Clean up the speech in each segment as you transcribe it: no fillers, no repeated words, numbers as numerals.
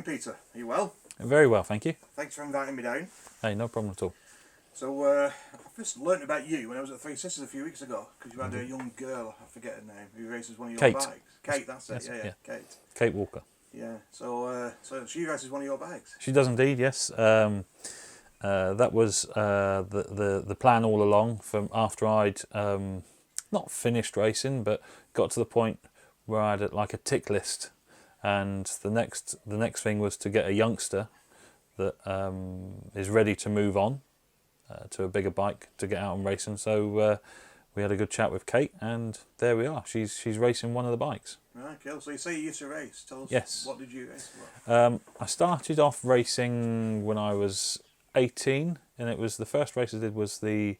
morning, Peter. Are you well? Very well, thank you. Thanks for inviting me down. Hey, no problem at all. So, I first learnt about you when I was at Three Sisters a few weeks ago, because you had a young girl, I forget her name, who races one of your Kate. bikes. Kate, that's it, Yes, yeah, Kate. Kate Walker. Yeah, so she races one of your bikes. She does indeed, yes. That was the plan all along from after I'd not finished racing, but got to the point where I had like a tick list, and the next thing was to get a youngster that is ready to move on to a bigger bike to get out and racing. So we had a good chat with Kate, and there we are. She's racing one of the bikes. Right, cool. So you say you used to race. Tell us, Yes. What did you race? I started off racing when I was 18, and it was the first race I did was the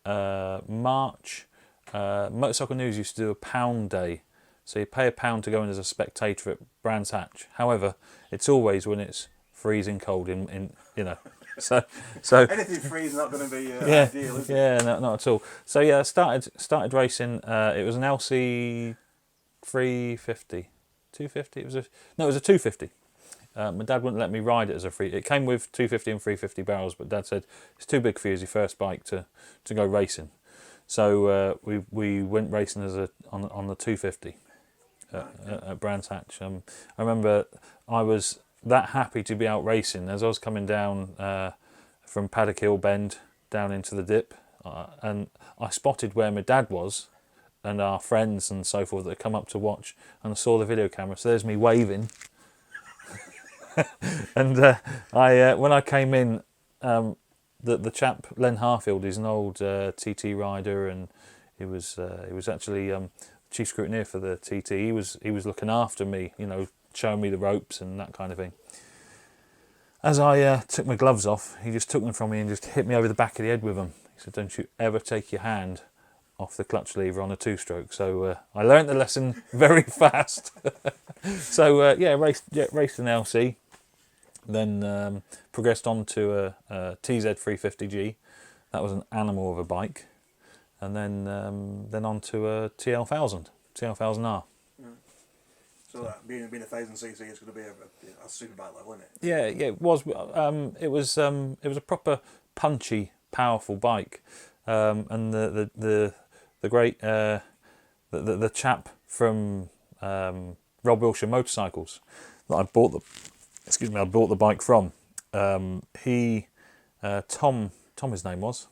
March. Motorcycle News used to do a £1 day, so you pay £1 to go in as a spectator at Brands Hatch. However, it's always when it's freezing cold in so Anything free is not going to be ideal, is it? Yeah, no, not at all. So yeah, I started racing. It was an LC 350, 250. It was a 250. My dad wouldn't let me ride it as a free. It came with 250 and 350 barrels, but Dad said it's too big for you as your first bike to go racing. So we went racing on the 250 at Brands Hatch. I remember I was that happy to be out racing as I was coming down from Paddock Hill Bend down into the dip, and I spotted where my dad was and our friends and so forth that had come up to watch, and I saw the video camera. So there's me waving. And when I came in, the chap Len Harfield is an old TT rider, and he was actually chief scrutineer for the TT. He was looking after me, showing me the ropes and that kind of thing. As I took my gloves off, he just took them from me and just hit me over the back of the head with them. He said, "Don't you ever take your hand off the clutch lever on a two-stroke." So I learnt the lesson very fast. So raced an LC, then progressed on to a TZ 350G. That was an animal of a bike, and then on to a TL1000R. So that being 1,000cc is going to be a super bike level, isn't it? Yeah, it was. It was a proper punchy, powerful bike, and the great the chap from Rob Wilshire Motorcycles that I bought the bike from. Tom his name was,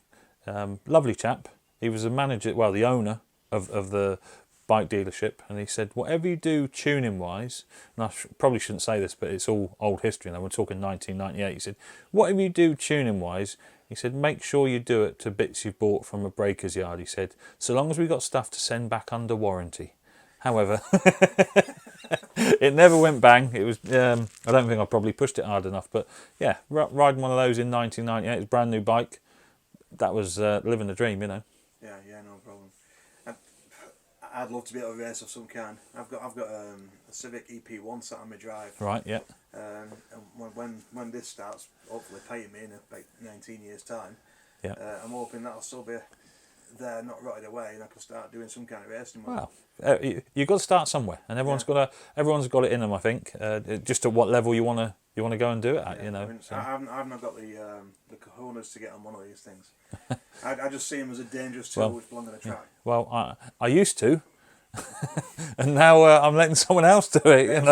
lovely chap. He was a manager, well, the owner of the bike dealership, and he said, whatever you do tuning wise, and I probably shouldn't say this, but it's all old history now, we're talking 1998, he said, whatever you do tuning wise, he said, make sure you do it to bits you've bought from a breaker's yard. He said, so long as we've got stuff to send back under warranty. However, it never went bang. It was I don't think I probably pushed it hard enough, but yeah, riding one of those in 1998, it's a brand new bike. That was living the dream, Yeah, no problem. I'd love to be able to race of some kind. I've got a Civic EP1 sat on my drive. Right, yeah. And when this starts, hopefully paying me in about 19 years' time, Yeah. I'm hoping that'll still be there, not rotted away, and I can start doing some kind of racing. Well, you've got to start somewhere, and everyone's got it in them. I think just at what level you want to go and do it at. I mean, So. I've not got the cojones to get on one of these things. I just see them as a dangerous tool which belong on a track. Well, I used to, and now I'm letting someone else do it.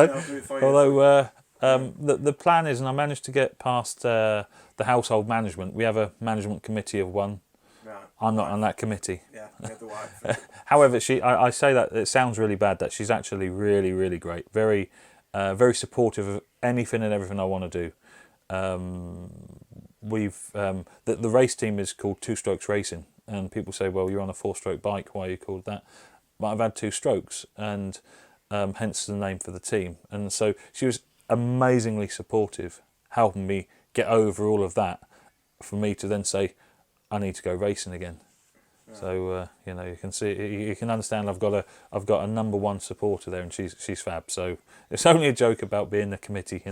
Although the plan is, and I managed to get past the household management. We have a management committee of one. Right. I'm not on that committee. Yeah, you have the wife. However, I say that it sounds really bad. That she's actually really, really great. Very, very supportive of anything and everything I want to do. The race team is called Two Strokes Racing, and people say, well, you're on a 4-stroke bike, why are you called that? But I've had 2 strokes, and hence the name for the team. And so she was amazingly supportive, helping me get over all of that, for me to then say, I need to go racing again. Right. So you can see, you can understand. I've got a number one supporter there, and she's fab. So it's only a joke about being the committee,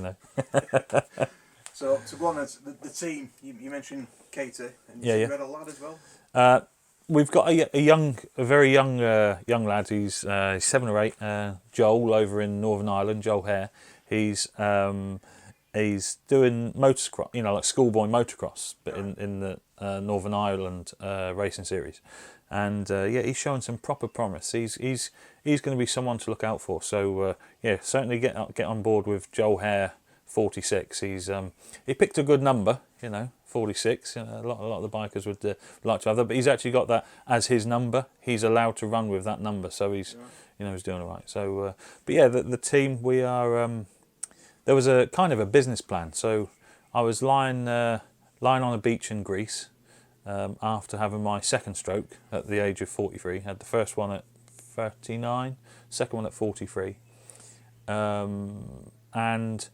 So to go on, the team, you mentioned Katie, and you had a lad as well? We've got a very young lad. He's 7 or 8. Joel over in Northern Ireland. Joel Hare. He's he's doing motocross, like schoolboy motocross, but in the Northern Ireland racing series, and he's showing some proper promise. He's going to be someone to look out for. So certainly get on board with Joel Hare, 46. He picked a good number, 46. A lot of the bikers would like to have that, but he's actually got that as his number. He's allowed to run with that number, so he's doing all right. So, the team, we are. There was a kind of a business plan. So I was lying on a beach in Greece after having my second stroke at the age of 43. Had the first one at 39, second one at 43, and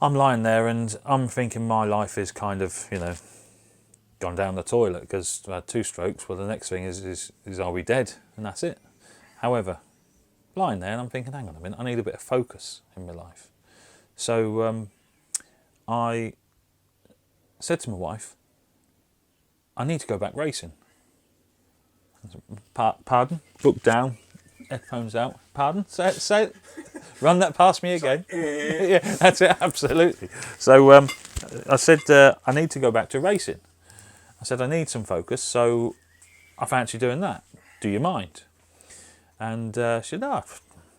I'm lying there and I'm thinking my life is kind of, gone down the toilet because I had 2 strokes. Well, the next thing is are we dead? And that's it. However, lying there and I'm thinking, hang on a minute, I need a bit of focus in my life. So I said to my wife, I need to go back racing. Pardon? Book down, headphones out. Pardon? Say it. Run that past me again. Yeah, that's it, absolutely. So I said, I need to go back to racing. I said, I need some focus, so I fancy doing that. Do you mind? And she said, no,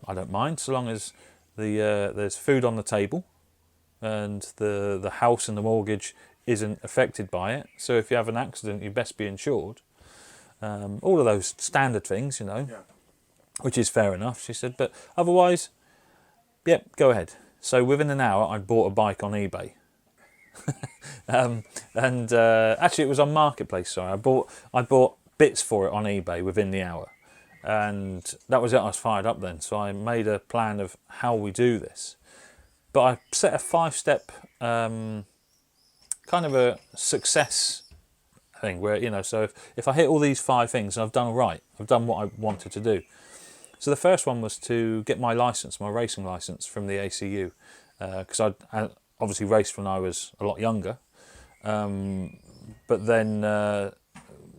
I don't mind, so long as there's food on the table and the house and the mortgage isn't affected by it. So if you have an accident, you best be insured. All of those standard things, which is fair enough. She said, but otherwise, yep, go ahead. So within an hour, I bought a bike on eBay. Actually, it was on Marketplace. Sorry, I bought bits for it on eBay within the hour, and that was it. I was fired up then. So I made a plan of how we do this. But I set a 5-step kind of a success thing where, so if I hit all these 5 things, I've done all right. I've done what I wanted to do. So the first one was to get my license, my racing license from the ACU, because I obviously raced when I was a lot younger. But then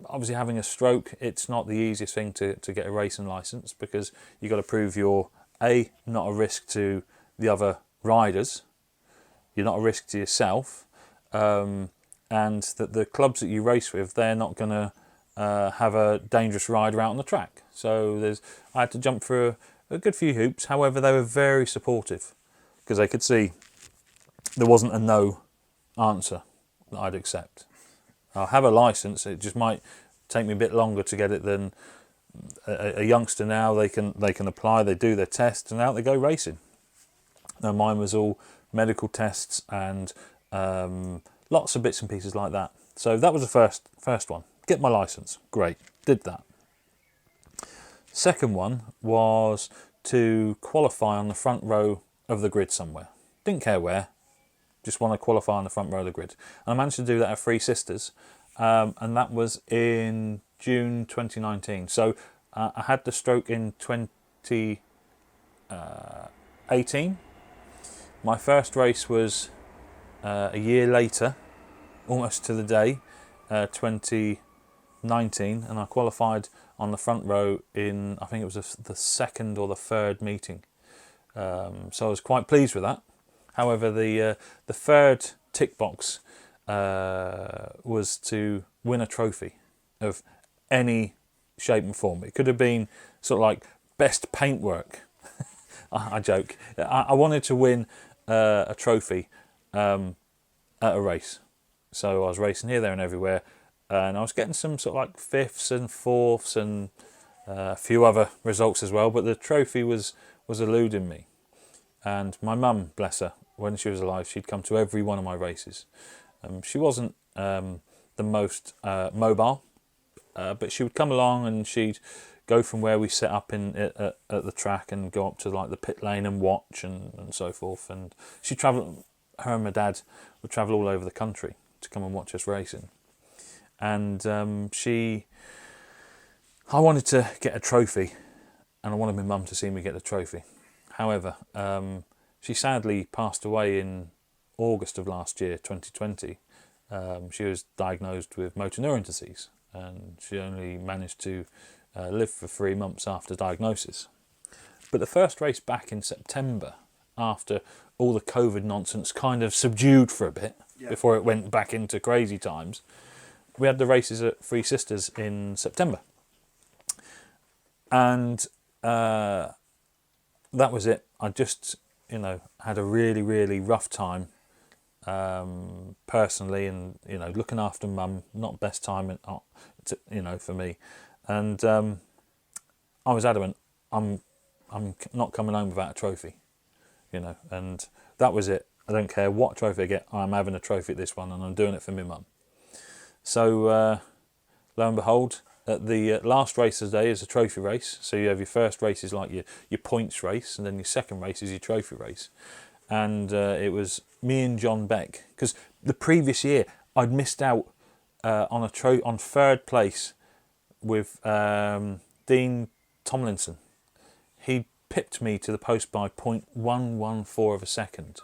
obviously having a stroke, it's not the easiest thing to get a racing license, because you've got to prove you're not a risk to the other riders, you're not a risk to yourself, and that the clubs that you race with, they're not going to have a dangerous rider out on the track. So I had to jump through a good few hoops. However, they were very supportive, because they could see there wasn't a no answer that I'd accept. I'll have a license, it just might take me a bit longer to get it than a youngster now. They can apply, they do their tests, and out they go racing. Now mine was all medical tests and lots of bits and pieces like that. So that was the first one. Get my license. Great. Did that. Second one was to qualify on the front row of the grid somewhere. Didn't care where. Just want to qualify on the front row of the grid. And I managed to do that at Three Sisters. And that was in June 2019. So I had the stroke in 2018. My first race was a year later, almost to the day, 2019, and I qualified on the front row in, I think it was the second or the third meeting. So I was quite pleased with that. However, the third tick box was to win a trophy of any shape and form. It could have been sort of like best paintwork. I joke. I wanted to win a trophy at a race. So I was racing here, there and everywhere, and I was getting some sort of like 5ths and 4ths and a few other results as well, but the trophy was eluding me. And my mum, bless her, when she was alive, she'd come to every one of my races. She wasn't the most mobile, but she would come along and she'd go from where we set up at the track and go up to like the pit lane and watch and so forth. And she travelled, her and my dad would travel all over the country to come and watch us racing. And I wanted to get a trophy, and I wanted my mum to see me get a trophy. However, she sadly passed away in August of last year, 2020. She was diagnosed with motor neuron disease, and she only managed to live for 3 months after diagnosis. But the first race back in September after all the COVID nonsense kind of subdued for a bit Yeah. before it went back into crazy times. We had the races at Three Sisters in September. And that was it. I just, had a really, really rough time personally, and, looking after mum, not best time, for me. And I was adamant, I'm not coming home without a trophy, and that was it. I don't care what trophy I get, I'm having a trophy at this one, and I'm doing it for my mum. So, lo and behold, at the last race of the day is a trophy race. So you have your first race is like your points race, and then your second race is your trophy race. And it was me and John Beck, because the previous year I'd missed out on third place with Dean Tomlinson. He pipped me to the post by 0.114 of a second.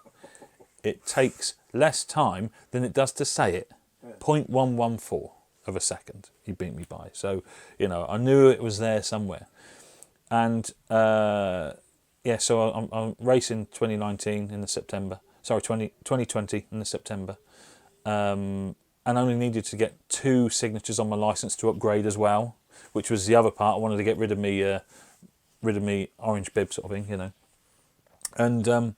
It takes less time than it does to say it. 0.114 of a second he beat me by. So, I knew it was there somewhere. And so I'm racing 2019 in the September. Sorry, 2020 in the September. And only needed to get 2 signatures on my licence to upgrade as well, which was the other part. I wanted to get rid of me orange bib sort of thing, And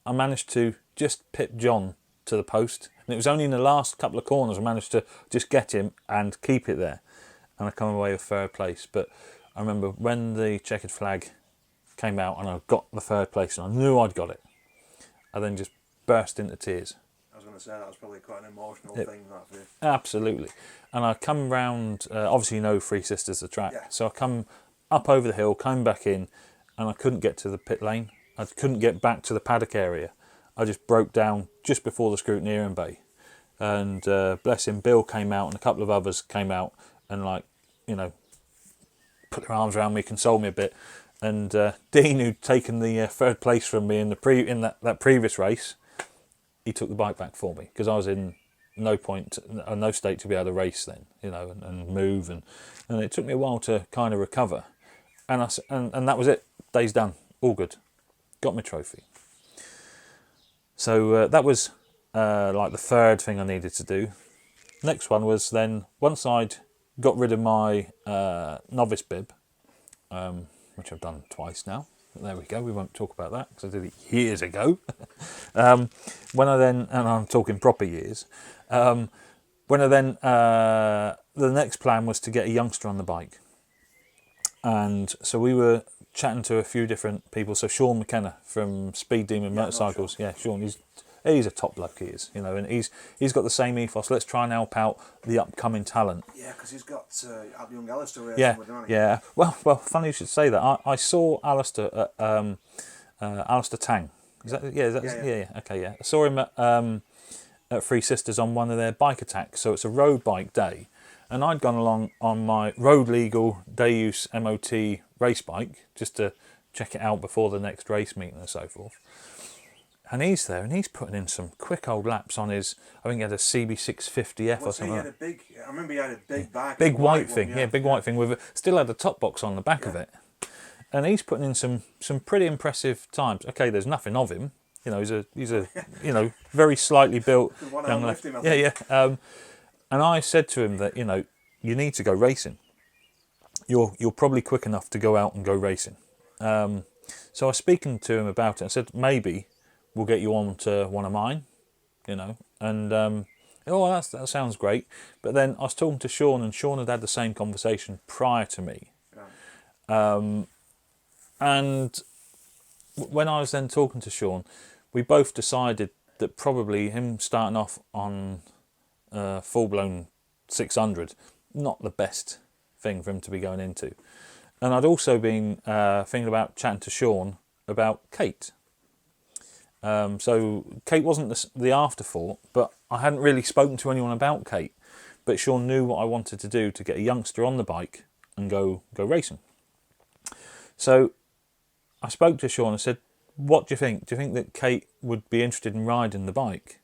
I managed to just pip John to the post. And it was only in the last couple of corners I managed to just get him and keep it there. And I come away with third place. But I remember when the checkered flag came out and I got the third place and I knew I'd got it, I then just burst into tears. I was going to say, that was probably quite an emotional thing, that for you. Absolutely. And I come round, obviously Three Sisters, the track. Yeah. So I come up over the hill, came back in, and I couldn't get to the pit lane. I couldn't get back to the paddock area. I just broke down just before the scrutineering bay. And bless him, Bill came out and a couple of others came out and put their arms around me, consoled me a bit. And Dean, who'd taken the third place from me in that previous race, he took the bike back for me because I was in no state to be able to race then, and move, and it took me a while to kind of recover. And that was it. Day's done. All good. Got my trophy. So that was like the third thing I needed to do. Next one was then, once I'd got rid of my novice bib, which I've done twice now. But there we go. We won't talk about that because I did it years ago. When I then, and I'm talking proper years, when I then, the next plan was to get a youngster on the bike. And so we were chatting to a few different people. So Sean McKenna from Speed Demon Motorcycles. Yeah, Sean, he's a top bloke, he is, and he's got the same ethos. Let's try and help out the upcoming talent. Yeah, because he's got young Alistair racing Yeah, with him, hasn't he? yeah. Well, funny you should say that. I saw Alistair at Alistair Tang. Is that yeah? Okay, yeah. I saw him at Three Sisters on one of their bike attacks. So it's a road bike day, and I'd gone along on my road legal day use MOT race bike just to check it out before the next race meeting and so forth. And he's there, and he's putting in some quick old laps on his, I think he had a CB650F or something. I remember he had a big bike. Big white thing, big white thing, still had a top box on the back of it. And he's putting in some pretty impressive times. Okay, there's nothing of him. He's a very slightly built young lad. And I said to him that, you need to go racing. You're probably quick enough to go out and go racing. So I was speaking to him about it. I said, maybe we'll get you on to one of mine, and that sounds great. But then I was talking to Sean, and Sean had the same conversation prior to me. Yeah. And when I was then talking to Sean, we both decided that probably him starting off on full-blown 600, not the best thing for him to be going into. And I'd also been thinking about chatting to Sean about Kate. So Kate wasn't the afterthought, but I hadn't really spoken to anyone about Kate. But Sean knew what I wanted to do to get a youngster on the bike and go racing. So I spoke to Sean and said, what do you think? Do you think that Kate would be interested in riding the bike?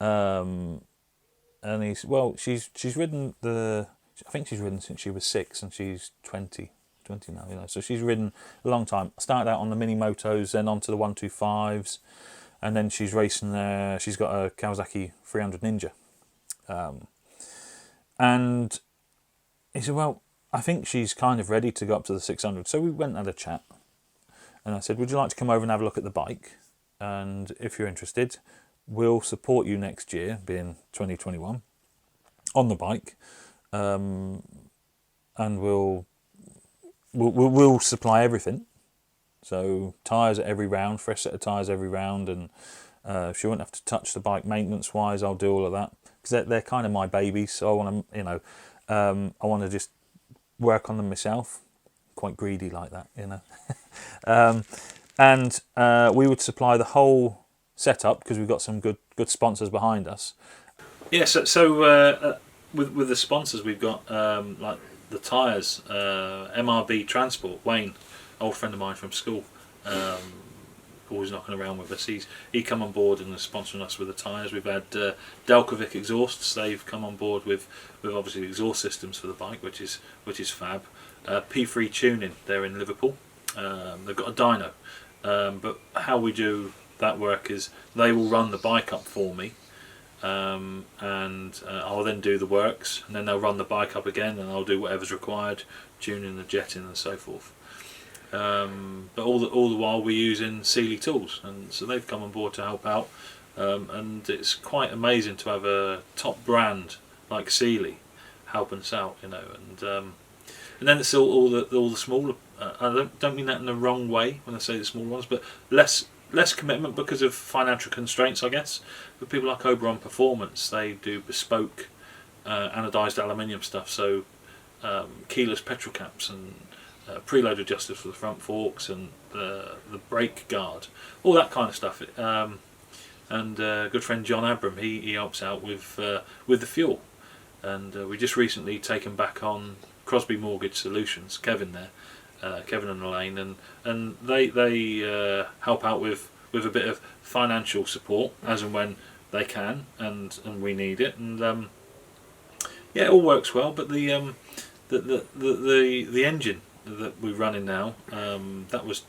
And he's, well, she's ridden I think she's ridden since she was 6 and she's 20 20 now, you know. So she's ridden a long time. Started out on the mini motos, then onto the 125s, and then she's racing. She's got a Kawasaki 300 Ninja, and he said, "Well, I think she's kind of ready to go up to the 600." So we went and had a chat, and I said, "Would you like to come over and have a look at the bike? And if you're interested, we'll support you next year, being 2021, on the bike, and we'll supply everything. So tyres at every round, fresh set of tyres every round, and she won't have to touch the bike maintenance wise. I'll do all of that because they're kind of my babies. So I want to, you know, I want to just work on them myself. Quite greedy like that, you know." And we would supply the whole setup because we've got some good sponsors behind us. Yeah, so with the sponsors we've got, like the tyres, MRB Transport, Wayne, old friend of mine from school, always knocking around with us. He come on board and is sponsoring us with the tyres. We've had Delkovic Exhausts. They've come on board with obviously exhaust systems for the bike, which is fab. P3 Tuning, they're in Liverpool. They've got a dyno, but how we do that work is they will run the bike up for me, and I'll then do the works, and then they'll run the bike up again, and I'll do whatever's required, tuning the jetting and so forth. But all the while we're using Sealy tools, and so they've come on board to help out, and it's quite amazing to have a top brand like Sealy helping us out, you know. And then it's all the smaller. I don't mean that in the wrong way when I say the small ones, but less commitment because of financial constraints, I guess. But people like Oberon Performance, they do bespoke anodised aluminium stuff, so keyless petrol caps and preload adjusters for the front forks and the brake guard, all that kind of stuff. And good friend John Abram, he helps out with the fuel, and we just recently taken back on Crosby Mortgage Solutions, Kevin and Elaine, and they help out with a bit of financial support as and when they can, and we need it, and yeah, it all works well. But the engine that we're running now, that was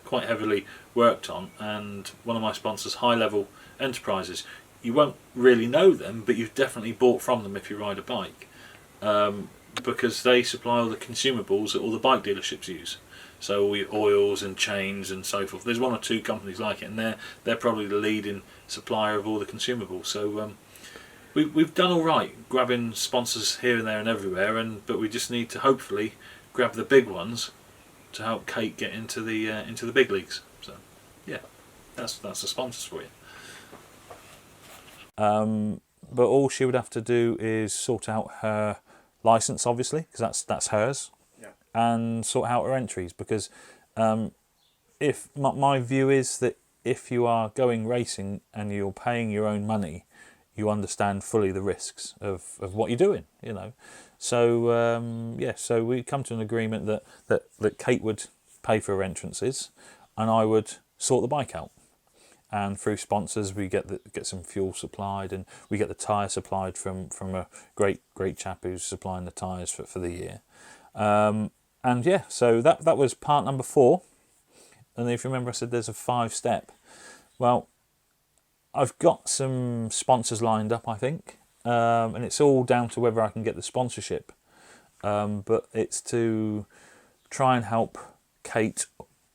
quite heavily worked on, and one of my sponsors, High Level Enterprises, you won't really know them, but you've definitely bought from them if you ride a bike, because they supply all the consumables that all the bike dealerships use. So oils and chains and so forth. There's one or two companies like it, and they're probably the leading supplier of all the consumables. So we've done all right grabbing sponsors here and there and everywhere, but we just need to hopefully grab the big ones to help Kate get into the big leagues. So yeah, that's the sponsors for you. But all she would have to do is sort out her license, obviously, because that's hers, yeah, and sort out her entries. Because if my view is that if you are going racing and you're paying your own money, you understand fully the risks of what you're doing, you know. So yeah, so we come to an agreement that Kate would pay for her entrances, and I would sort the bike out. And through sponsors, we get some fuel supplied, and we get the tyre supplied from a great chap who's supplying the tyres for the year. And yeah, so that was part number 4. And if you remember, I said there's a 5-step. Well, I've got some sponsors lined up, I think, and it's all down to whether I can get the sponsorship. But it's to try and help Kate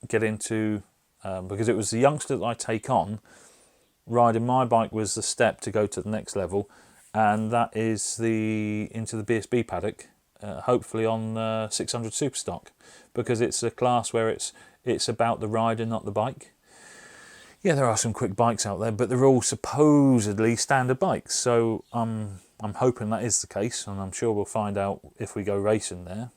get into. Because it was the youngster that I take on, riding my bike was the step to go to the next level, and that is into the BSB paddock, hopefully on 600 Superstock, because it's a class where it's about the rider, not the bike. Yeah, there are some quick bikes out there, but they're all supposedly standard bikes, so I'm hoping that is the case, and I'm sure we'll find out if we go racing there.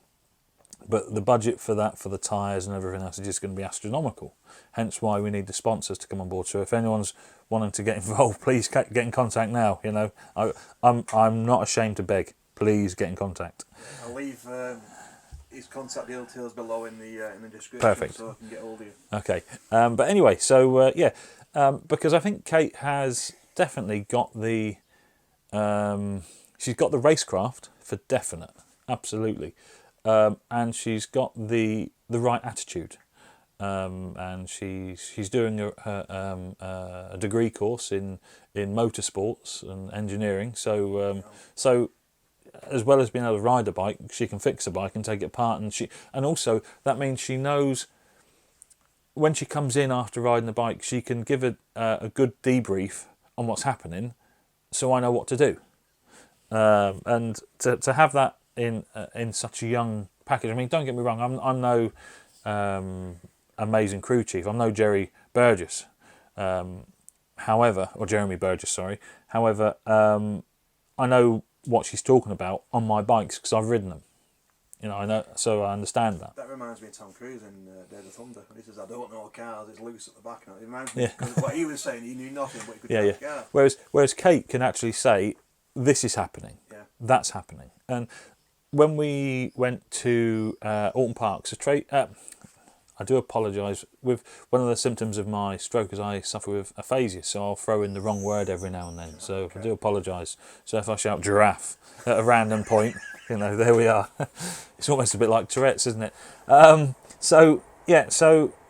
But the budget for that, for the tyres and everything else, is just going to be astronomical. Hence why we need the sponsors to come on board. So if anyone's wanting to get involved, please get in contact now. You know, I'm not ashamed to beg. Please get in contact. I'll leave his contact details below in the description. Perfect. So I can get hold of you. Okay. But anyway, so yeah, because I think Kate has definitely got the she's got the racecraft for definite, absolutely. and she's got the right attitude. And she's doing a degree course in motorsports and engineering. So as well as being able to ride a bike, she can fix a bike and take it apart. And also that means she knows when she comes in after riding the bike, she can give a good debrief on what's happening, so I know what to do. And to have that in such a young package. I mean, don't get me wrong. I'm no amazing crew chief. I'm no Jerry Burgess. However, or Jeremy Burgess, sorry. However, I know what she's talking about on my bikes because I've ridden them. You know, I know, so I understand that. That reminds me of Tom Cruise in Day of the Thunder. He says, "I don't know cars; it's loose at the back." It reminds me because what he was saying, he knew nothing, but he could drive a car. Whereas Kate can actually say, "This is happening. Yeah. That's happening." And when we went to Alton Park, I do apologise. With one of the symptoms of my stroke is I suffer with aphasia, so I'll throw in the wrong word every now and then. So I do apologise. So if I shout giraffe at a random point, you know, there we are. It's almost a bit like Tourette's, isn't it? So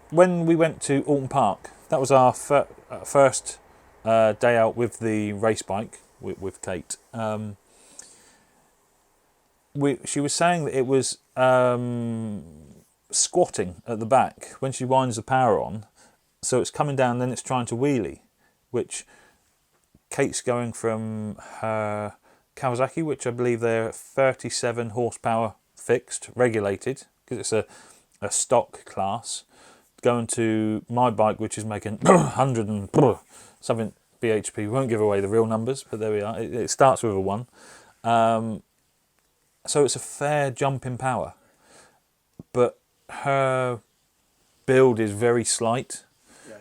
when we went to Alton Park, that was our first day out with the race bike with Kate. She was saying that it was squatting at the back when she winds the power on, so it's coming down, then it's trying to wheelie, which Kate's going from her Kawasaki, which I believe they're 37 horsepower fixed, regulated, because it's a stock class, going to my bike, which is making 100 and something bhp. We won't give away the real numbers, but there we are. It starts with a 1. So it's a fair jump in power, but her build is very slight. Yeah,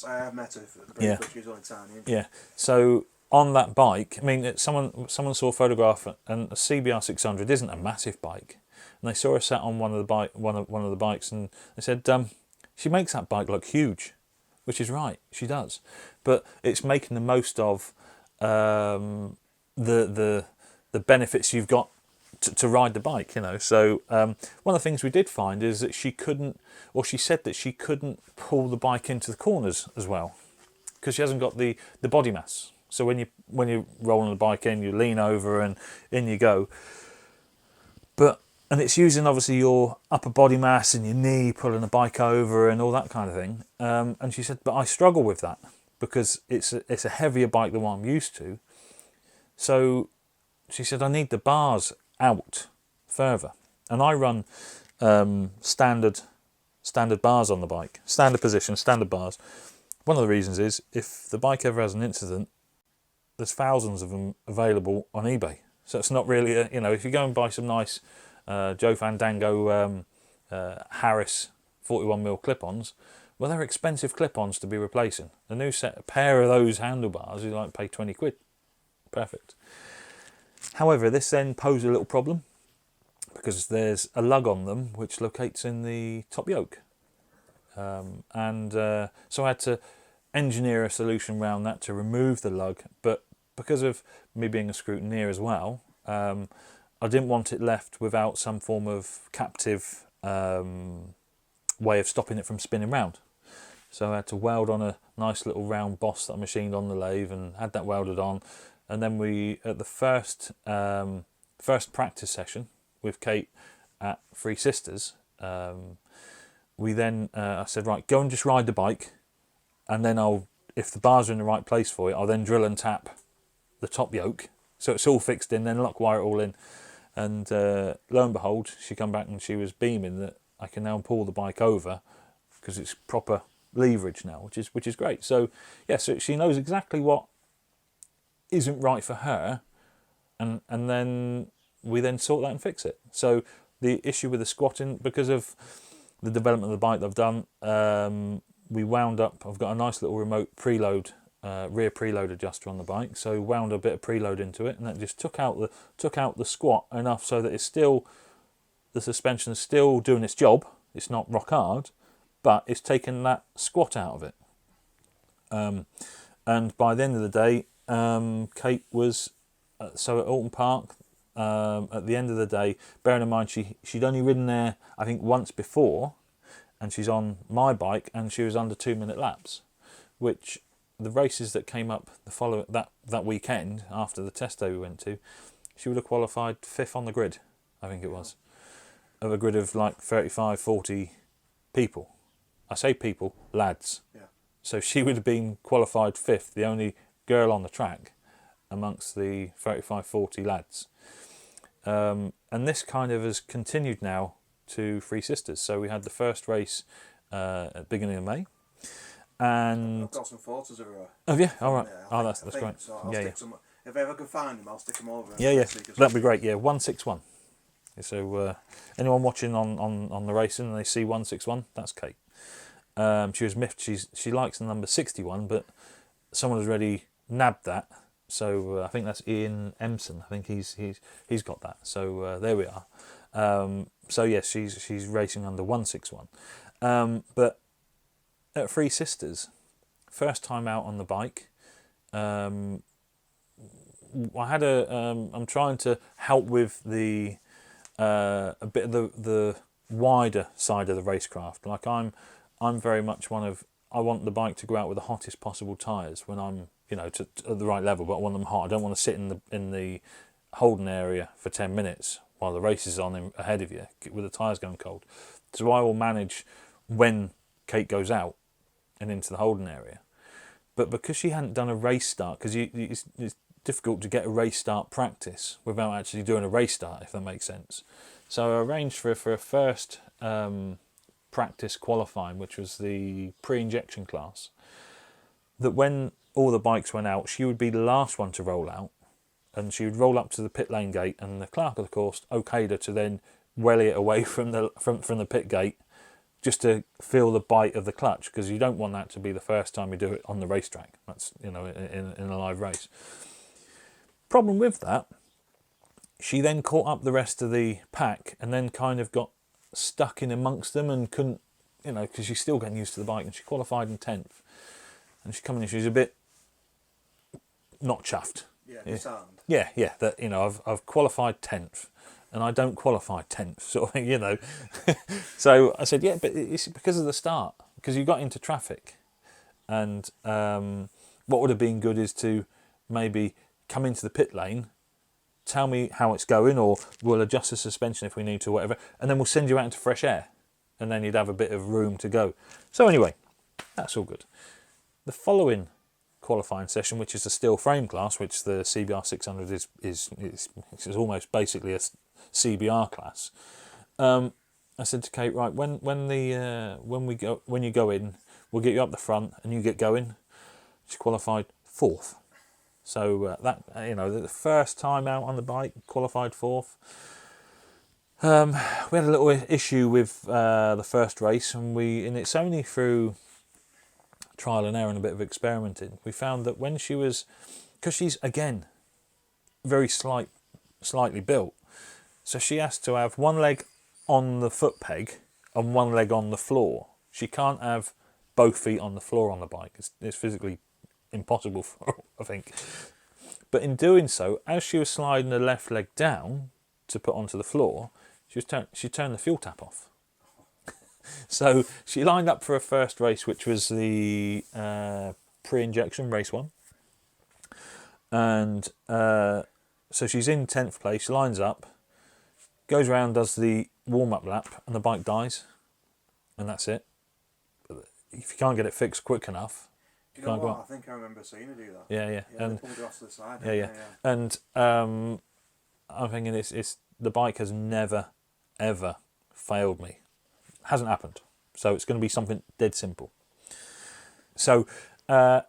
I have met her briefly, she's only tiny. Yeah, so on that bike, I mean, someone saw a photograph, and a CBR 600 isn't a massive bike, and they saw her sat on one of the bikes, and they said, she makes that bike look huge, which is right, she does, but it's making the most of the benefits you've got to ride the bike, you know. So one of the things we did find is that she said that she couldn't pull the bike into the corners as well because she hasn't got the body mass. So when you're rolling the bike in, you lean over and in you go. And it's using obviously your upper body mass and your knee pulling the bike over and all that kind of thing. And she said, but I struggle with that because it's a heavier bike than what I'm used to. So she said, I need the bars out further, and I run standard bars on the bike, standard position, standard bars. One of the reasons is if the bike ever has an incident, there's thousands of them available on eBay. So it's not really if you go and buy some nice Joe Fandango Harris 41mm clip-ons, well, they're expensive clip-ons to be replacing. A new pair of those handlebars, you like pay 20 quid. Perfect. However, this then poses a little problem because there's a lug on them which locates in the top yoke. So I had to engineer a solution around that to remove the lug, but because of me being a scrutineer as well, I didn't want it left without some form of captive way of stopping it from spinning round. So I had to weld on a nice little round boss that I machined on the lathe and had that welded on. And then at the first practice session with Kate at Three Sisters, we then I said, right, go and just ride the bike, and then if the bars are in the right place for you, I'll then drill and tap the top yoke, so it's all fixed in, then lock wire it all in, and lo and behold, she come back and she was beaming that I can now pull the bike over because it's proper leverage now, which is great. So yeah, so she knows exactly what isn't right for her, and then we then sort that and fix it. So the issue with the squatting, because of the development of the bike that I've done, we wound up, I've got a nice little remote preload, rear preload adjuster on the bike, so wound a bit of preload into it, and that just took out the squat enough so that the suspension is still doing its job. It's not rock hard, but it's taken that squat out of it. And by the end of the day, Kate was so at Alton Park, at the end of the day, bearing in mind she'd only ridden there, I think, once before, and she's on my bike, and she was under 2-minute laps, which the races that came up that weekend after the test day we went to, she would have qualified 5th on the grid, I think it was, of a grid of like 35, 40 people. I say people, lads. Yeah. So she would have been qualified 5th, the only girl on the track amongst the 35, 40 lads. And this kind of has continued now to Three Sisters. So we had the first race at the beginning of May. And I've got some photos of her. oh yeah, all right. Yeah, That's great. So I'll stick some. If I ever can find them, I'll stick them over. Yeah, that'd be great. Yeah, 161. So anyone watching on the racing and they see 161, that's Kate. She was miffed. She likes the number 61, but someone has already nabbed that. So I think that's Ian Emson. I think he's got that. So there we are. So yes, she's racing under 161. But at Three Sisters, first time out on the bike. I had I'm trying to help with the a bit of the wider side of the racecraft. Like I'm very much I want the bike to go out with the hottest possible tyres when I'm to at the right level, but I want them hot. I don't want to sit in the holding area for 10 minutes while the race is on ahead of you with the tyres going cold. So I will manage when Kate goes out and into the holding area. But because she hadn't done a race start, because it's difficult to get a race start practice without actually doing a race start, if that makes sense. So I arranged for a first practice qualifying, which was the pre-injection class, that when all the bikes went out, she would be the last one to roll out, and she would roll up to the pit lane gate, and the clerk of the course okayed her to then welly it away from the pit gate just to feel the bite of the clutch, because you don't want that to be the first time you do it on the racetrack. That's in a live race. Problem with that, she then caught up the rest of the pack and then kind of got stuck in amongst them and couldn't, because she's still getting used to the bike, and she qualified in 10th. And she's coming in, she's a bit not chuffed. Yeah, sound. Yeah, that, I've qualified 10th and I don't qualify 10th, sort of thing, So I said, yeah, but it's because of the start, because you got into traffic. And what would have been good is to maybe come into the pit lane, tell me how it's going, or we'll adjust the suspension if we need to, whatever, and then we'll send you out into fresh air, and then you'd have a bit of room to go. So anyway, that's all good. The following qualifying session, which is the steel frame class, which the CBR 600 is almost basically a CBR class. I said to Kate, right, when you go in, we'll get you up the front and you get going. She qualified 4th. So the first time out on the bike, qualified 4th. We had a little issue with the first race, and it's only through trial and error and a bit of experimenting, we found that when she was, because she's again very slightly built, so she has to have one leg on the foot peg and one leg on the floor. She can't have both feet on the floor on the bike. It's physically impossible for her, I think. But in doing so, as she was sliding the left leg down to put onto the floor, she turned the fuel tap off. So she lined up for her first race, which was the pre-injection race 1. And so she's in 10th place, lines up, goes around, does the warm-up lap, and the bike dies. And that's it. If you can't get it fixed quick enough, you know what? I think I remember seeing her do that. Yeah. And they pulled it off to the side. Yeah. And I'm thinking it's the bike has never, ever failed me. Hasn't happened. So it's going to be something dead simple. So, so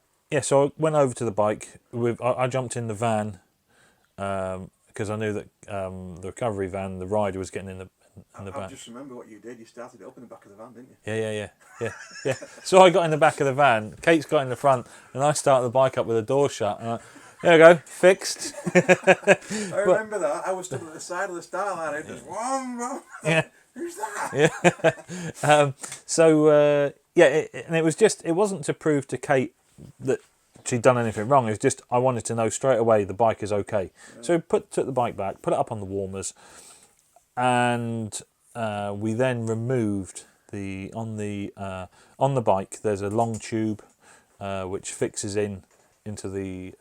I went over to the bike. I jumped in the van because I knew that the recovery van, the rider was getting in the van. I just remember what you did. You started it up in the back of the van, didn't you? Yeah. So I got in the back of the van. Kate's got in the front, and I started the bike up with the door shut. And there we go, fixed. I remember that. I was stood at the side of the start line. It just whoa. Yeah. Who's that? Yeah. And it was just, it wasn't to prove to Kate that she'd done anything wrong. It's just I wanted to know straight away the bike is okay. Yeah. So took the bike back, put it up on the warmers, and we then removed on the bike. There's a long tube which fixes into the.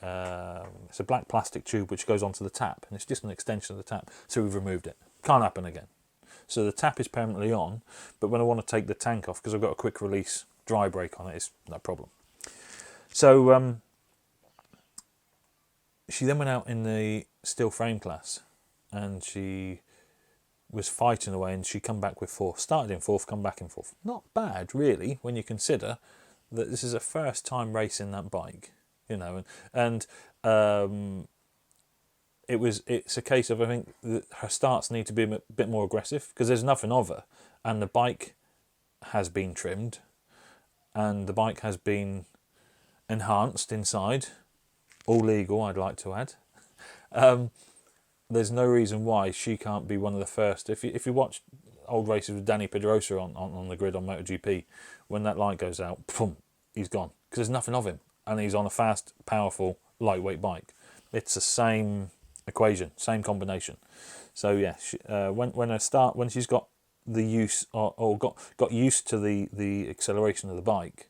It's a black plastic tube which goes onto the tap, and it's just an extension of the tap. So we've removed it. Can't happen again. So the tap is permanently on, but when I want to take the tank off, because I've got a quick release dry brake on it, it's no problem. So she then went out in the steel frame class, and she was fighting away, and she come back with fourth. Started in fourth, come back in fourth. Not bad, really, when you consider that this is a first time racing that bike, you know, and it's a case of, I think that her starts need to be a bit more aggressive, because there's nothing of her, and the bike has been trimmed, and the bike has been enhanced inside, all legal, I'd like to add. There's no reason why she can't be one of the first. If you watch old races with Danny Pedrosa on the grid on MotoGP, when that light goes out, boom, he's gone, because there's nothing of him, and he's on a fast, powerful, lightweight bike. It's the same equation, same combination. So yeah, when she's got the use or got used to the acceleration of the bike,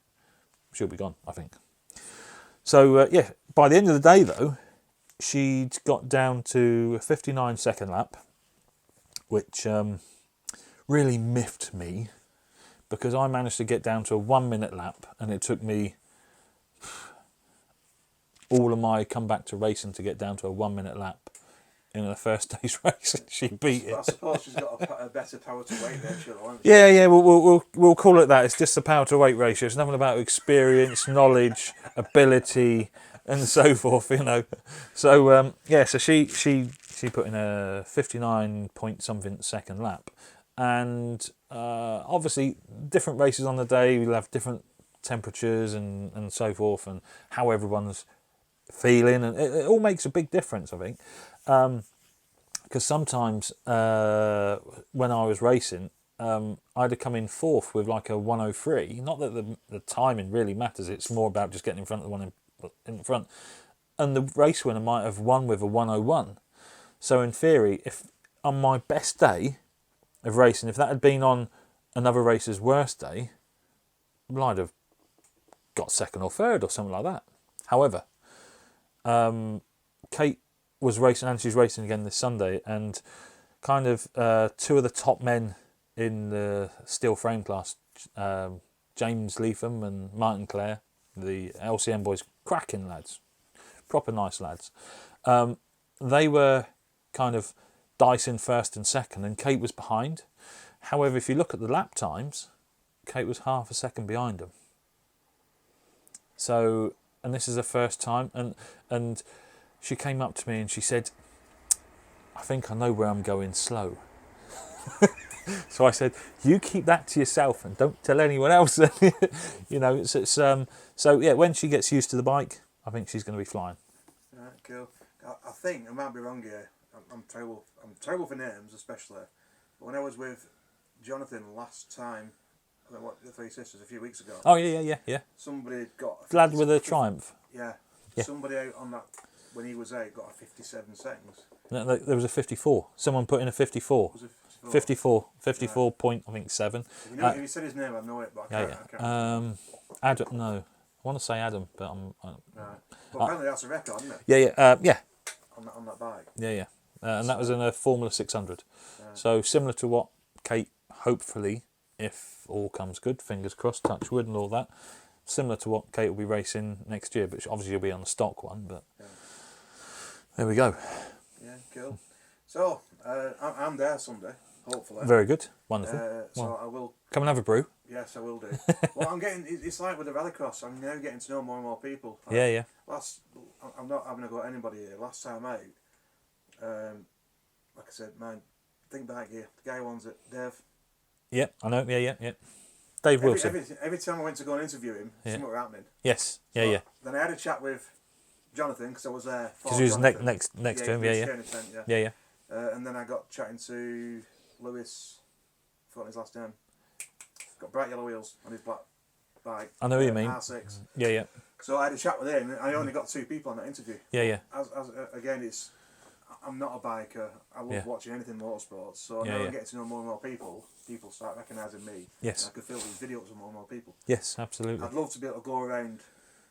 she'll be gone, I think. So yeah, by the end of the day though, she'd got down to a 59 second lap, which really miffed me, because I managed to get down to a 1 minute lap, and it took me all of my comeback to racing to get down to a 1 minute lap in the first day's race, and she beat it. I suppose she's got a better power to weight ratio, hasn't she? Yeah. We'll call it that. It's just the power to weight ratio. It's nothing about experience, knowledge, ability, and so forth. You know. So yeah. So she put in a 59 point something second lap, and obviously different races on the day will have different temperatures and so forth, and how everyone's feeling, and it all makes a big difference, I think. Because sometimes when I was racing, I'd have come in fourth with like a 103. Not that the timing really matters, it's more about just getting in front of the one in front. And the race winner might have won with a 101. So in theory, if on my best day of racing, if that had been on another racer's worst day, well, I'd have got second or third or something like that. However, Kate was racing, and she's racing again this Sunday, and kind of two of the top men in the steel frame class, James Leatham and Martin Clare, the LCM boys, cracking lads, proper nice lads. They were kind of dicing first and second, and Kate was behind. However, if you look at the lap times, Kate was half a second behind them. So, and this is her first time, and she came up to me and she said, I think I know where I'm going slow. So I said, you keep that to yourself and don't tell anyone else. You know, it's so yeah, when she gets used to the bike, I think she's going to be flying. Yeah, cool. I think, I might be wrong here, I'm terrible for names especially, but when I was with Jonathan last time, the Three Sisters, a few weeks ago. Oh yeah. Somebody got lad with a Triumph. Yeah. Somebody out on that when he was out got a 57 seconds. No, there was a 54. Someone put in a 54. Was it 54 yeah. Point, I think 7. If you said his name, I know it, but I can't. Adam, no, I want to say Adam, but I'm. Right. Well, apparently that's a record, isn't it? Yeah. On that bike. Yeah. And that was in a Formula 600. Yeah. So similar to what Kate, hopefully, if all comes good, fingers crossed, touch wood and all that, similar to what Kate will be racing next year, but obviously she'll be on the stock one, but there we go. Yeah, cool. So, I'm there Sunday, hopefully. Very good, wonderful. So I will... Come and have a brew. Yes, I will do. Well, it's like with the rallycross, I'm now getting to know more and more people. Yeah. I'm not having a go at anybody here. Last time out, like I said, man, think back here, the guy who owns it, Dave. Yeah, I know. Yeah. Dave Wilson. Every time I went to go and interview him, something was happening. Yes. Yeah. Then I had a chat with Jonathan because I was there. Because he was next to him. Yeah. And then I got chatting to Lewis. I forgot his last name. Got bright yellow wheels on his black bike. I know what you mean. R6. Yeah, yeah. So I had a chat with him. I only got 2 people on that interview. Yeah, yeah. Again, I'm not a biker. I love watching anything motorsports. So now I'm getting to know more and more people. People start recognising me. Yes. And I could fill these videos with more and more people. Yes, absolutely. I'd love to be able to go around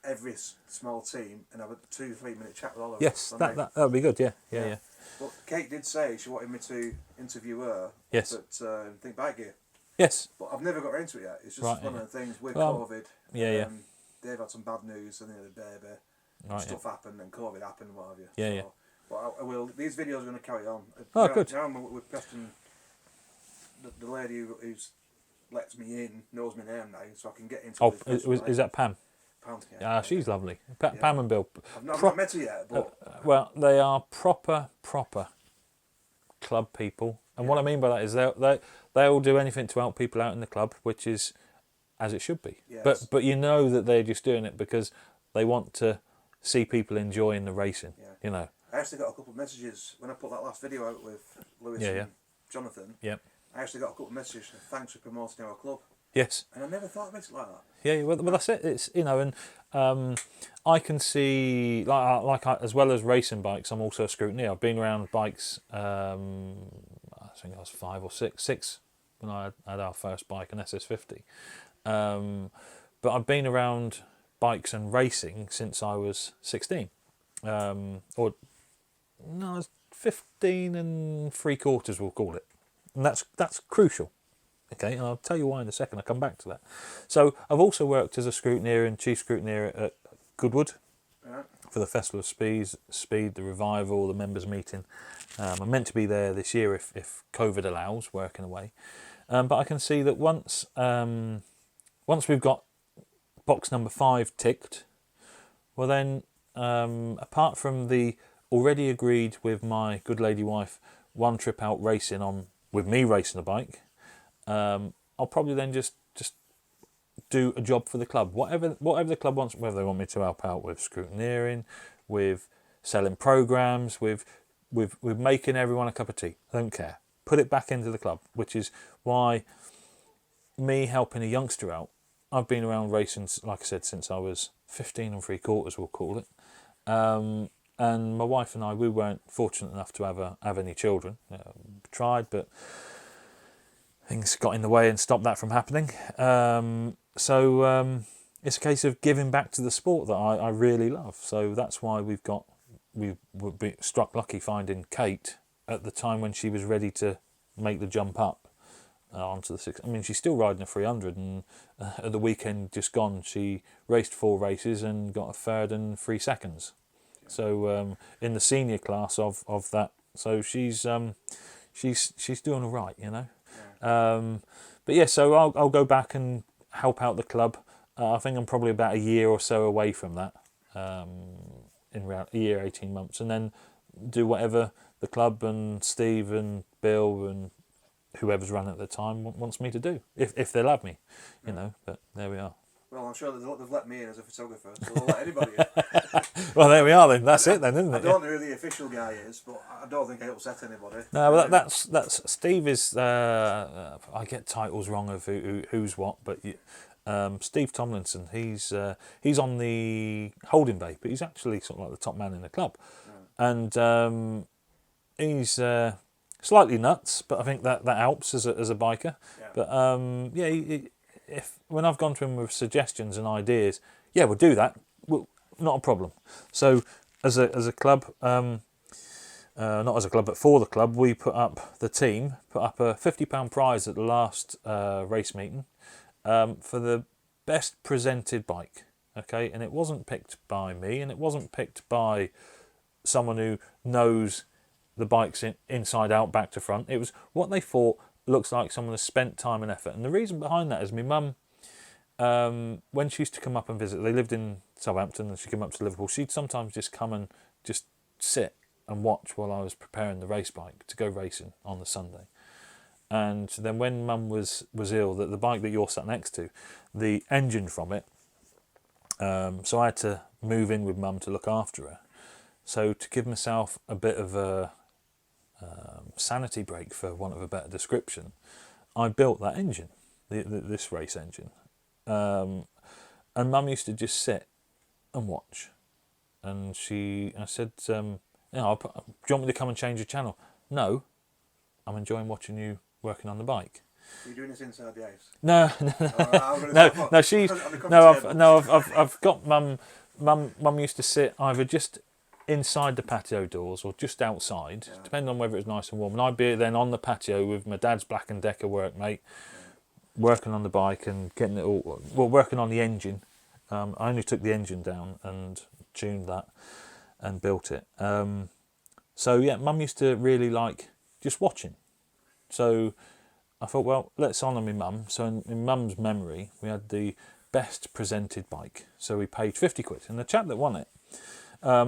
every small team and have a 2-3 minute chat with all of them. Yes, that would be good. Yeah, yeah, yeah. But Kate did say she wanted me to interview her. Yes. At Think Bike Gear. Yes. But I've never got into it yet. It's just one of the things with Well, COVID. Yeah. They've had some bad news, and the baby. Right, Stuff happened, and COVID happened, and what have you. Yeah. But I will. These videos are going to carry on. Oh, now, good. Now I'm with Preston. The lady who's lets me in knows my name now, so I can get into. Oh, is that Pam? Pam, Yeah, she's lovely. Pam and Bill. I've not met her yet, but well, they are proper club people, and what I mean by that is they all do anything to help people out in the club, which is as it should be. Yes. But you know that they're just doing it because they want to see people enjoying the racing. Yeah. You know. I actually got a couple of messages when I put that last video out with Lewis and Jonathan. Yeah. I actually got a couple of messages. Thanks for promoting our club. Yes. And I never thought of it like that. Yeah, well, that's it. It's and I can see as well as racing bikes, I'm also a scrutineer. I've been around bikes. I think I was 5 or 6 when I had our first bike, an SS50. But I've been around bikes and racing since I was 16, I was 15 and 3/4, we'll call it, and that's crucial. Okay, and I'll tell you why in a second. I'll come back to that. So I've also worked as a scrutineer and chief scrutineer at Goodwood for the Festival of Speed, the Revival, the members' meeting. I'm meant to be there this year if COVID allows, working away. But I can see that once we've got box number 5 ticked, well then, apart from the already agreed with my good lady wife 1 trip out racing with me racing a bike, I'll probably then just do a job for the club, whatever the club wants, whether they want me to help out with scrutineering, with selling programs, with making everyone a cup of tea. I don't care. Put it back into the club, which is why me helping a youngster out. I've been around racing, like I said, since I was 15 and 3/4, we'll call it. And my wife and I, we weren't fortunate enough to have any children. Tried, but things got in the way and stopped that from happening. So it's a case of giving back to the sport that I really love. So that's why we were struck lucky finding Kate at the time when she was ready to make the jump up onto the 6. I mean, she's still riding a 300, and at the weekend just gone, she raced 4 races and got a 3rd and 3 seconds. So in the senior class of that, so she's doing all right, you know. But yeah, so I'll go back and help out the club. I think I'm probably about a year or so away from that, in around a year, 18 months, and then do whatever the club and Steve and Bill and whoever's running at the time wants me to do, if they'll have me, you know. But there we are. Well, I'm sure they've let me in as a photographer, so they'll let anybody in. Well, there we are then. That's it then, isn't it? I don't know who the official guy is, but I don't think I upset anybody. No, well, that's Steve is. I get titles wrong of who's what, but Steve Tomlinson. He's on the holding bay, but he's actually sort of like the top man in the club, and he's slightly nuts, but I think that helps as a biker. Yeah. But when I've gone to him with suggestions and ideas, we'll do that. Not a problem. So as a club, not as a club, but for the club, we the team put up a £50 prize at the last race meeting for the best presented bike. Okay, and it wasn't picked by me, and it wasn't picked by someone who knows the bikes inside out, back to front. It was what they thought looks like someone has spent time and effort. And the reason behind that is my mum, when she used to come up and visit, they lived in Southampton and she'd come up to Liverpool, she'd sometimes just come and just sit and watch while I was preparing the race bike to go racing on the Sunday. And then when mum was ill, the bike that you're sat next to, the engine from it, so I had to move in with mum to look after her. So to give myself a bit of a sanity break, for want of a better description, I built that engine, this race engine. And Mum used to just sit and watch. And I said, do you want me to come and change the channel? No, I'm enjoying watching you working on the bike. Are you doing this inside the house? No, I've got Mum. Mum used to sit either just inside the patio doors or just outside, depending on whether it was nice and warm. And I'd be then on the patio with my dad's Black and Decker workmate, working on the bike and getting it all. Well, working on the engine. I only took the engine down and tuned that and built it. So yeah, Mum used to really like just watching. So I thought, well, let's honour my mum. So in Mum's memory, we had the best presented bike. So we paid 50 quid. And the chap that won it,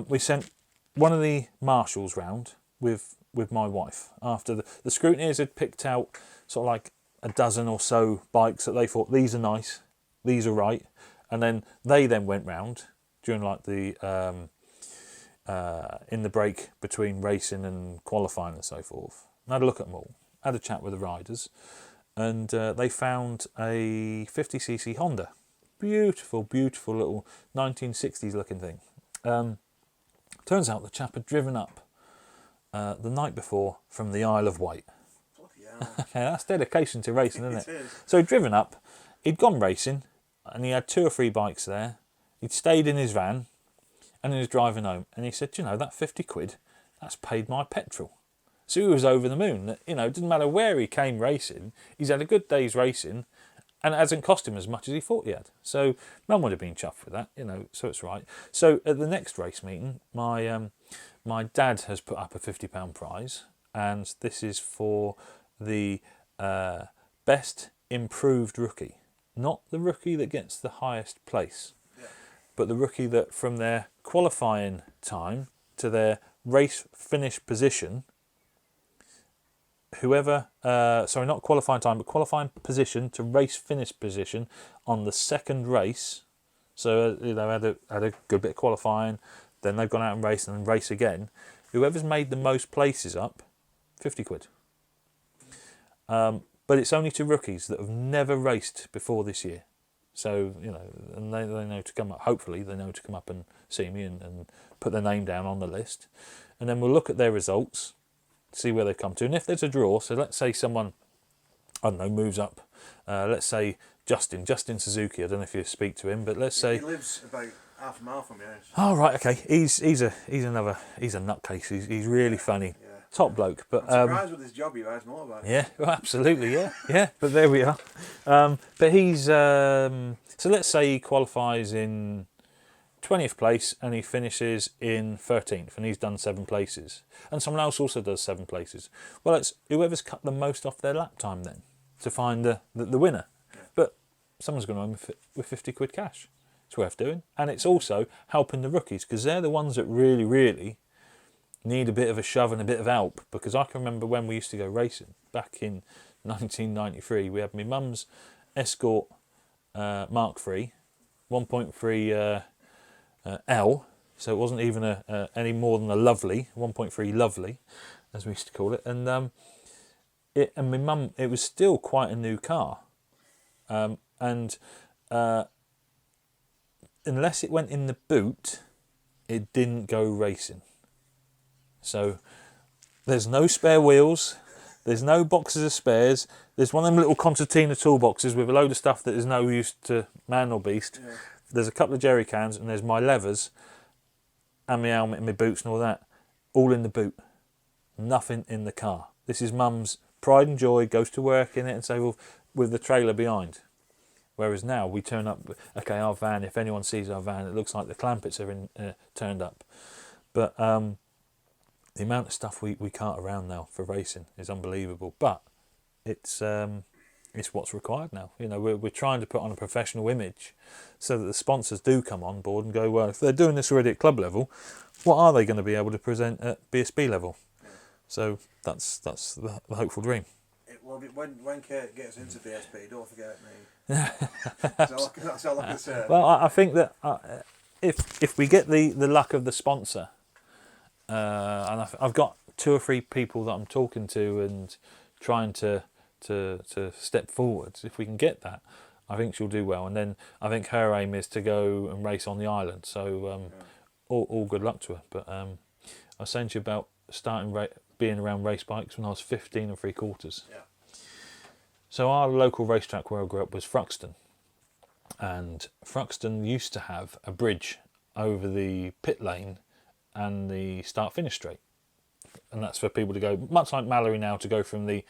we sent one of the marshals round with my wife. After the scrutineers had picked out sort of like a dozen or so bikes that they thought, these are nice, these are right. And then they went round during like the in the break between racing and qualifying and so forth. And I had a look at them all, had a chat with the riders, and they found a 50cc Honda. Beautiful, beautiful little 1960s looking thing. Turns out the chap had driven up the night before from the Isle of Wight. Okay, that's dedication to racing, isn't it? So he'd driven up, he'd gone racing, and he had 2 or 3 bikes there. He'd stayed in his van, and he was driving home. And he said, you know, that 50 quid, that's paid my petrol. So he was over the moon. That, you know, it didn't matter where he came racing, he's had a good day's racing, and it hasn't cost him as much as he thought he had. So Mum would have been chuffed with that, you know, so it's right. So at the next race meeting, my dad has put up a £50 prize, and this is for the best improved rookie. Not the rookie that gets the highest place, but the rookie that from their qualifying time to their race finish position, not qualifying time, but qualifying position to race finish position on the second race. So you know, had a good bit of qualifying, then they've gone out and raced and then race again. Whoever's made the most places up, 50 quid. But it's only to rookies that have never raced before this year. So, you know, and they know to come up, hopefully they know to come up and see me and put their name down on the list. And then we'll look at their results, see where they come to. And if there's a draw, so let's say someone, I don't know, moves up. Let's say Justin Suzuki, I don't know if you speak to him, but let's say... He lives about half a mile from your house. Oh, right, okay. He's a nutcase. He's really funny. Yeah. Top bloke. But I'm surprised with his job he rides motorbikes. Yeah, well, absolutely, yeah. But there we are. But he's... so let's say he qualifies in 20th place and he finishes in 13th and he's done 7 places. And someone else also does 7 places. Well, it's whoever's cut the most off their lap time then to find the winner. Yeah. But someone's going to win with 50 quid cash. It's worth doing. And it's also helping the rookies because they're the ones that really, really need a bit of a shove and a bit of help. Because I can remember when we used to go racing back in 1993, we had my mum's Escort Mark III, 1.3 L, so it wasn't even any more than a lovely, 1.3 lovely, as we used to call it. And my mum, it was still quite a new car. And unless it went in the boot, it didn't go racing. So there's no spare wheels, there's no boxes of spares, there's one of them little concertina toolboxes with a load of stuff that is no use to man or beast. Yeah. There's a couple of jerry cans and there's my levers and my helmet and my boots and all that, all in the boot. Nothing in the car. This is Mum's pride and joy, goes to work in it and so with the trailer behind. Whereas now we turn up, okay, our van, if anyone sees our van, it looks like the clampets are turned up. But the amount of stuff we cart around now for racing is unbelievable. But it's what's required now. You know, we're trying to put on a professional image so that the sponsors do come on board and go, well, if they're doing this already at club level, what are they going to be able to present at BSB level? Yeah. So that's the hopeful dream. When Kate gets into BSB, don't forget me. That's all I can say. Well, I think that if we get the luck of the sponsor, and I've got 2 or 3 people that I'm talking to and trying to step forwards. If we can get that, I think she'll do well. And then I think her aim is to go and race on the island. So all good luck to her. But I was saying to you about being around race bikes when I was 15 and 3/4. Yeah. So our local racetrack where I grew up was Fruxton. And Fruxton used to have a bridge over the pit lane and the start-finish straight. And that's for people to go, much like Mallory now, to go from the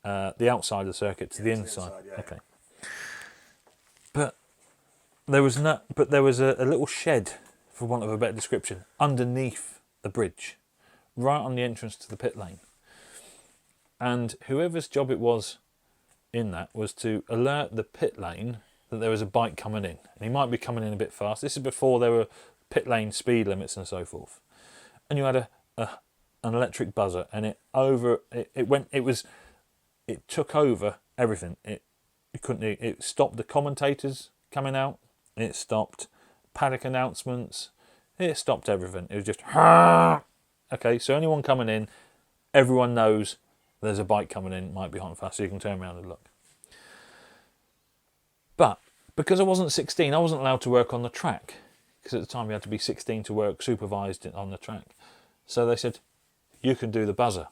outside of the circuit to the inside. Okay. But there was a little shed, for want of a better description, underneath the bridge, right on the entrance to the pit lane. And whoever's job it was in that was to alert the pit lane that there was a bike coming in. And he might be coming in a bit fast. This is before there were pit lane speed limits and so forth. And you had an electric buzzer, and it took over everything. It stopped the commentators coming out. It stopped paddock announcements. It stopped everything. It was just okay. So anyone coming in, everyone knows there's a bike coming in. It might be hot and fast, so you can turn around and look. But because I wasn't 16, I wasn't allowed to work on the track, because at the time you had to be 16 to work supervised on the track. So they said, you can do the buzzer.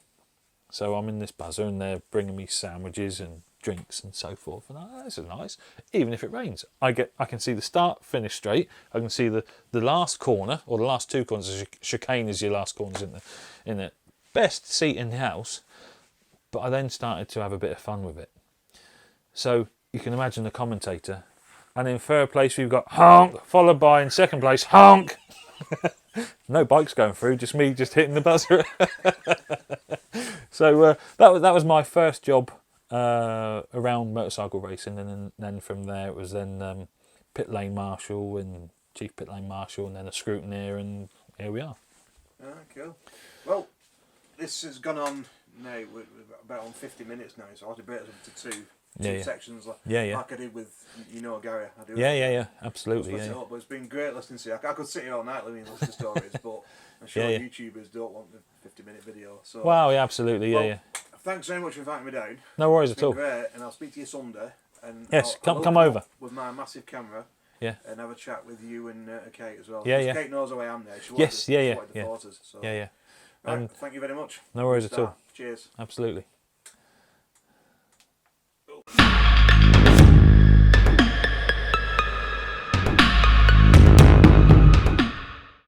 So I'm in this buzzer and they're bringing me sandwiches and drinks and so forth. And this is nice. Even if it rains, I can see the start finish straight. I can see the last corner, or the last two corners. Chicane is your last corners in the best seat in the house. But I then started to have a bit of fun with it. So you can imagine the commentator. And in third place we've got honk, followed by in second place honk. No bikes going through, just me hitting the buzzer. So that was my first job around motorcycle racing, and then from there it was then pit lane marshal and chief pit lane marshal, and then a scrutineer, and here we are. Ah, cool. Well, this has gone on now. We're about on 50 minutes now, so I'll have to break it into two sections, like I did with Gary. Yeah, absolutely. But it's been great listening to you. I could sit here all night listening to stories, but I'm sure YouTubers don't want the 50-minute video. So wow, yeah, absolutely, yeah. Thanks very much for inviting me down. No worries at all. Great, and I'll speak to you Sunday. And yes, I'll come over with my massive camera. Yeah. And have a chat with you and Kate as well. Yeah. Kate knows who I am now. She yes, wanted the photos, so. Yeah. Right, thank you very much. No worries at all. Cheers. Absolutely.